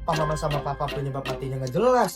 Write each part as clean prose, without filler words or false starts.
Pak mama sama papa penyebab matinya nggak jelas.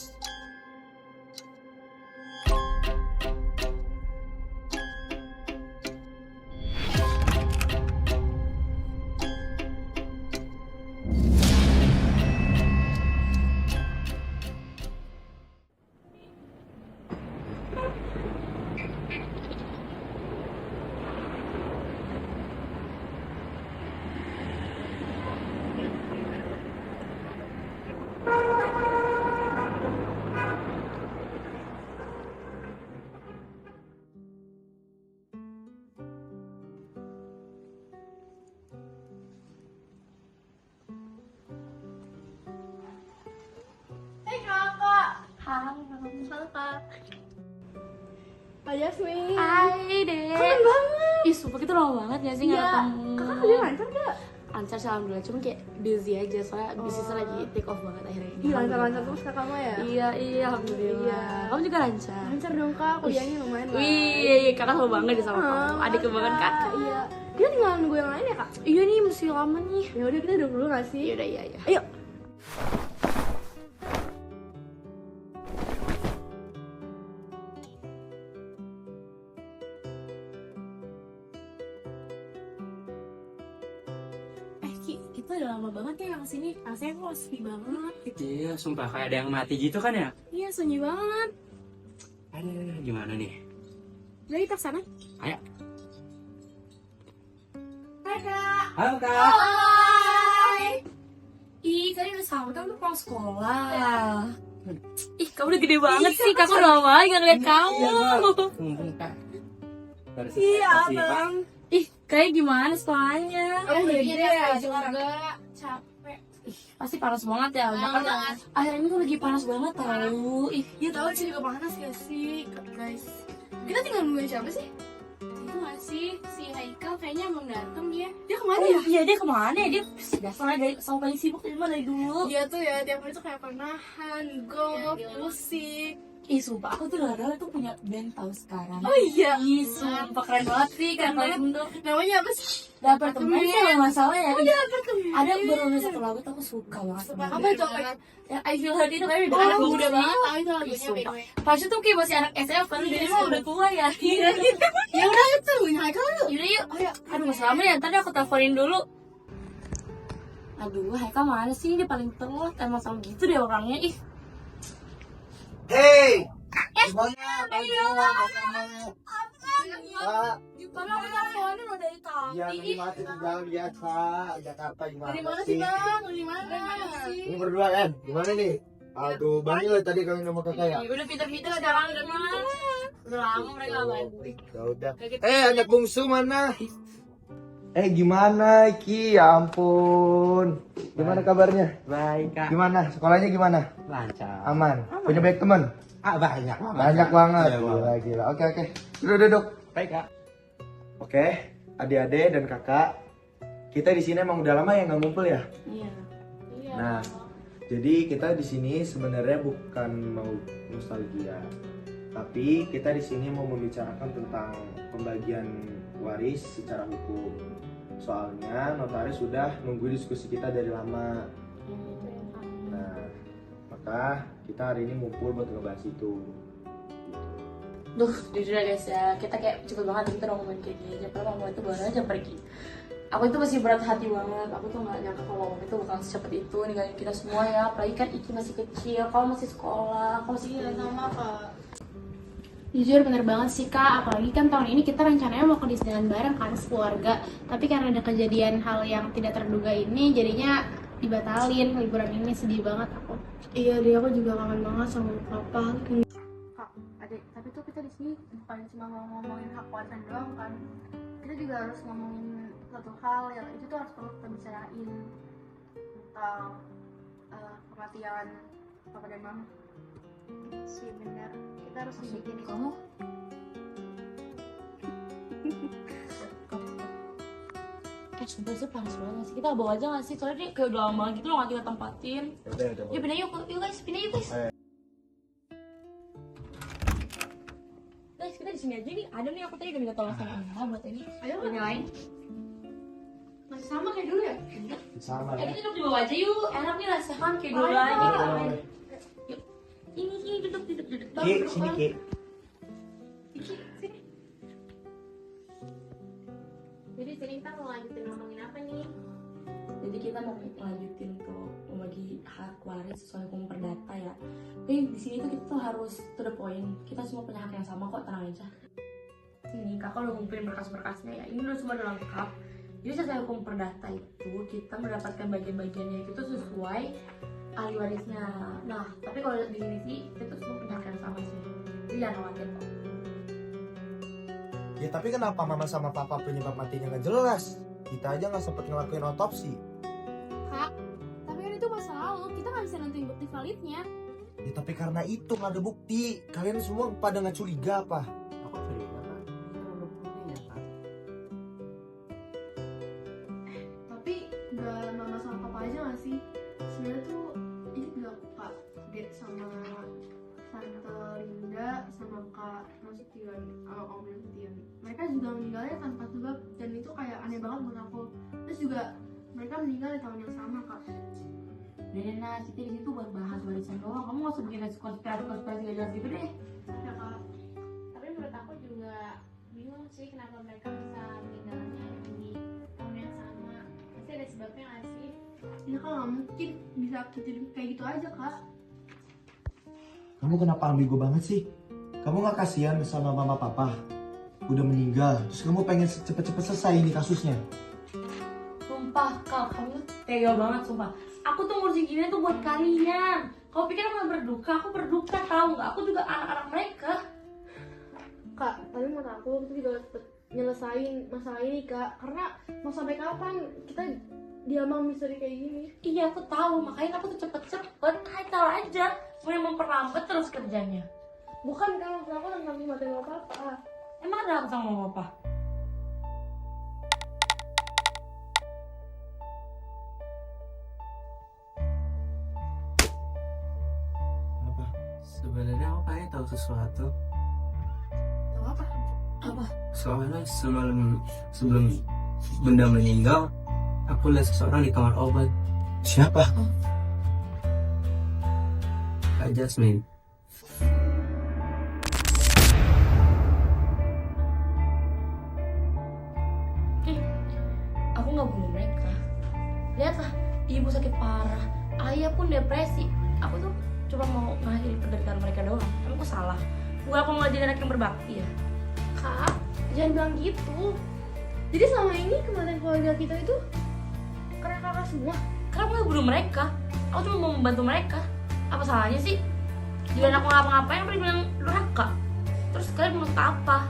Hai kakak. Halo kak. Kak Jasmine. Hai deh. Kangen banget. Ih sumpah kita lama banget ya sih nggak Iya. ketemu. Kakak kerja lancar gak? Lancar sih alhamdulillah, cuma kayak busy aja soalnya bisnisnya lagi take off banget akhirnya ini. Iya lancar-lancar terus kakak mah ya? Iya alhamdulillah. Iya. Kamu juga lancar. Lancar dong kak, kuliahnya lumayan lah. Wih, kakak selalu bangga deh sama kamu. Adik kembangan kakak. Iya. Dia tinggalan gue yang lain ya kak? Iya nih masih lama nih. Ya udah kita duduk dulu gak sih? Yaudah iya. Ayo. Ki, kita udah lama banget ya yang kesini. Rasanya kok sepi banget. Iya, sumpah kayak ada yang mati gitu kan ya? Iya sunyi banget. Aduh, gimana nih? Jadi kita kesana. Ayo. Hai kak. Halo kak. Hai. Ih, kalian udah sahur kan udah pulang sekolah. Ih, kamu udah gede banget sih. Kakak udah lama banget gak ngeliat kamu. Mumpung kak. Baru Iya selesai sih, Kak. bang. Ih, kayak gimana sekolahnya? Gede ya juga. Capek. Ih, pasti panas banget ya. Jakarta akhir ini tuh lagi panas banget tau. Ih, Ya tau sih juga panas gak sih guys. Kita tinggal nungguin siapa sih? itu gak sih? Si Haikal kayaknya emang dateng dia. Dia kemana ya? Iya, dia kemana ya? Dia biasa lah dari sama paling sibuk di rumah dari dulu. Dia tuh ya tiap hari tuh kayak penahan, golf, musik. Ih, sumpah aku tuh dengar tuh punya band tau sekarang. Oh iya. Ih, sumpah keren banget sih kan kalian tuh. Namanya apa sih? Dapat temen sih nggak masalah ya. Apartemen. Ada beberapa satu lagu tuh aku suka banget. Apa itu? Yang I Feel Hurt itu kayak udah Anak anak muda muda banget banget. tahu itu Ih, lagunya sumpah. bego. Pas itu kayak masih anak SMA kan, jadi mah udah tua ya. Ya udah itu punya Haikal yuk. Yaudah yuk. Aduh, nggak selama ya. Ntar deh aku teleponin dulu. Aduh, Haikal mana sih? Dia paling telat. Emang selalu gitu deh orangnya. Ih, Hei, semuanya pagi semua, Pak. gimana aku teleponin udah dari tadi. Iya, tadi mati di jalan biasa. Jakarta gimana Dari mana sih bang? Dari mana? Ini berdua kan? Gimana nih? Aduh, banyak lah tadi kalian sama kakak ya. Ya udah pinter-pinter sekarang udah mana? Udah lama mereka bantu. Ya udah. Anak bungsu mana? Gimana Ki? Ya ampun. Gimana kabarnya? Baik kak. Gimana? Sekolahnya gimana? Lancar. Aman. Punya banyak teman? Banyak. Banyak banget. Iya, Gila, gila. Oke. Duduk. Baik kak. Oke, adik-adik dan kakak, kita di sini emang udah lama ya nggak ngumpul ya. Iya. Nah, jadi kita di sini sebenarnya bukan mau nostalgia, tapi kita di sini mau membicarakan tentang pembagian waris secara hukum. Soalnya notaris sudah nunggu diskusi kita dari lama. Nah, maka kita hari ini ngumpul buat ngebahas itu. Duh, jujur ya guys ya, kita kayak cepet banget kita ngomongin kayak gini aja. Padahal mama itu baru aja pergi. Aku itu masih berat hati banget. Aku tuh gak nyangka kalau mama itu bakal secepat itu ninggalin kita semua ya. Apalagi kan Iki masih kecil, kamu masih sekolah, kamu masih Sama kak. Jujur bener banget sih kak, apalagi kan tahun ini kita rencananya mau ke Disneyland bareng kan sekeluarga. Tapi karena ada kejadian hal yang tidak terduga ini, jadinya dibatalin liburan ini. Sedih banget aku. Iya dia aku juga kangen banget sama papa. Kak, adik, tapi tuh kita di sini bukan cuma ngomongin hak warisan doang kan. Kita juga harus ngomongin satu hal yang itu tuh harus perlu kita bicarain tentang kematian papa dan mama. Sih bener. Kita harus bikin kamu. Sumpah sih panas banget sih. Kita bawa aja gak sih? Soalnya dia kayak udah lama gitu loh gak kita tempatin. Udah. Yuk pindah yuk guys, pindah yuk guys. Ayo. Guys, kita di sini aja nih. Ada nih aku tadi udah minta tolong sama Ella buat ini. Ayo. Nyalain. Mas Sama kayak dulu ya? Sama ya. Kita duduk di bawah aja yuk, enak nih rasakan kayak dulu Ayo, lagi. Boleh. Yuk, ini duduk. Ki, sini Ki. Jadi sini kita mau lanjutin ngomongin apa nih? Jadi kita mau lanjutin untuk membagi hak waris sesuai hukum perdata ya. Tapi di sini tuh kita tuh harus to the point. Kita semua punya hak yang sama kok, tenang aja. Sini kakak udah ngumpulin berkas-berkasnya ya. Ini udah semua udah lengkap. Jadi sesuai hukum perdata itu kita mendapatkan bagian-bagiannya itu tuh sesuai ahli warisnya. Nah, tapi kalau di sini sih kita tuh semua punya hak yang sama sih. Jadi jangan khawatir kok. Ya tapi kenapa mama sama papa penyebab matinya nggak jelas? Kita aja nggak sempet ngelakuin otopsi. Kak, tapi kan itu masa lalu, kita nggak bisa nentuin bukti validnya. Ya tapi karena itu nggak ada bukti. Kalian semua pada nggak curiga apa? Aku curiga kan. Kan ada buktinya kan. Tapi nggak mama sama papa aja nggak sih? Sebenarnya tuh ini juga kak Dek sama Tante Linda sama Kak Nasution sama Om Nasution. Mereka juga meninggalnya tanpa sebab dan itu kayak aneh banget menurut aku. Terus juga mereka meninggal di tahun yang sama kak. Nena, kita di situ buat bahas warisan doang. Kamu nggak usah bikin konspirasi gak jelas gitu deh. Ya kak. Tapi menurut aku juga bingung sih kenapa mereka bisa meninggalnya di tahun yang sama. Pasti ada sebabnya nggak sih? Ya kak nggak mungkin bisa kejadian kayak gitu aja kak. Kamu kenapa ambigu banget sih? Kamu nggak kasihan sama mama papa? Udah meninggal, terus kamu pengen cepet-cepet selesai ini kasusnya. Sumpah, Kak, kamu tega banget, sumpah. Aku tuh ngurusin gini tuh buat kalian. Kau pikir aku berduka? Aku berduka, tahu nggak? Aku juga anak-anak mereka. Kak, tapi menurut aku kita juga harus cepet nyelesain masalah ini kak. Karena mau sampai kapan kita diambang misteri kayak gini? Iya, aku tahu. Makanya aku tuh cepet-cepet. Kalian tahu aja. Mau yang memperlambat terus kerjanya. Bukan kalau menurut aku tentang kematian apa-apa. Emang ada apa sama mama, Papa? Apa? Sebenarnya aku kayaknya tahu sesuatu. Tahu apa? Apa? Soalnya sebelum benda meninggal, aku lihat seseorang di kamar obat. Siapa? Kak Jasmine. Aku nggak bunuh mereka. Lihatlah, ibu sakit parah, ayah pun depresi. Aku tuh cuma mau mengakhiri penderitaan mereka doang. Emang aku salah? Bukan aku mau jadi anak yang berbakti ya? Kak, jangan bilang gitu. Jadi selama ini kematian keluarga kita itu karena kakak semua. Karena aku nggak bunuh mereka. Aku cuma mau membantu mereka. Apa salahnya sih? Jangan aku ngapa-ngapain, apa dibilang durhaka? Terus kalian menurut apa?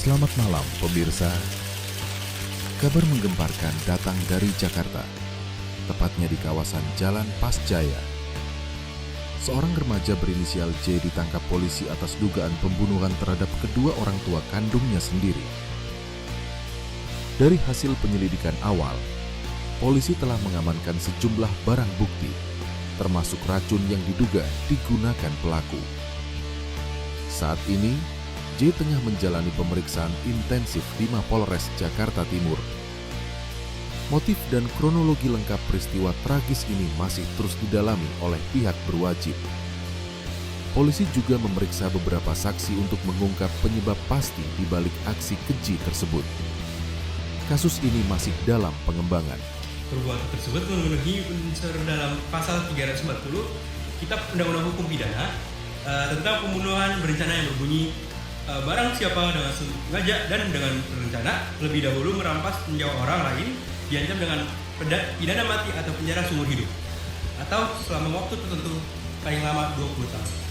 Selamat malam pemirsa. Kabar menggemparkan datang dari Jakarta, tepatnya di kawasan Jalan Pasjaya. Seorang remaja berinisial J ditangkap polisi atas dugaan pembunuhan terhadap kedua orang tua kandungnya sendiri. Dari hasil penyelidikan awal, polisi telah mengamankan sejumlah barang bukti, termasuk racun yang diduga digunakan pelaku. Saat ini, J tengah menjalani pemeriksaan intensif di Mapolres Jakarta Timur. Motif dan kronologi lengkap peristiwa tragis ini masih terus didalami oleh pihak berwajib. Polisi juga memeriksa beberapa saksi untuk mengungkap penyebab pasti di balik aksi keji tersebut. Kasus ini masih dalam pengembangan. Perbuatan tersebut memenuhi unsur dalam pasal 340 Kitab Undang-Undang Hukum Pidana tentang pembunuhan berencana yang berbunyi barang siapa dengan sengaja dan dengan berencana lebih dahulu merampas nyawa orang lain diancam dengan pidana mati atau penjara seumur hidup atau selama waktu tertentu paling lama 20 tahun.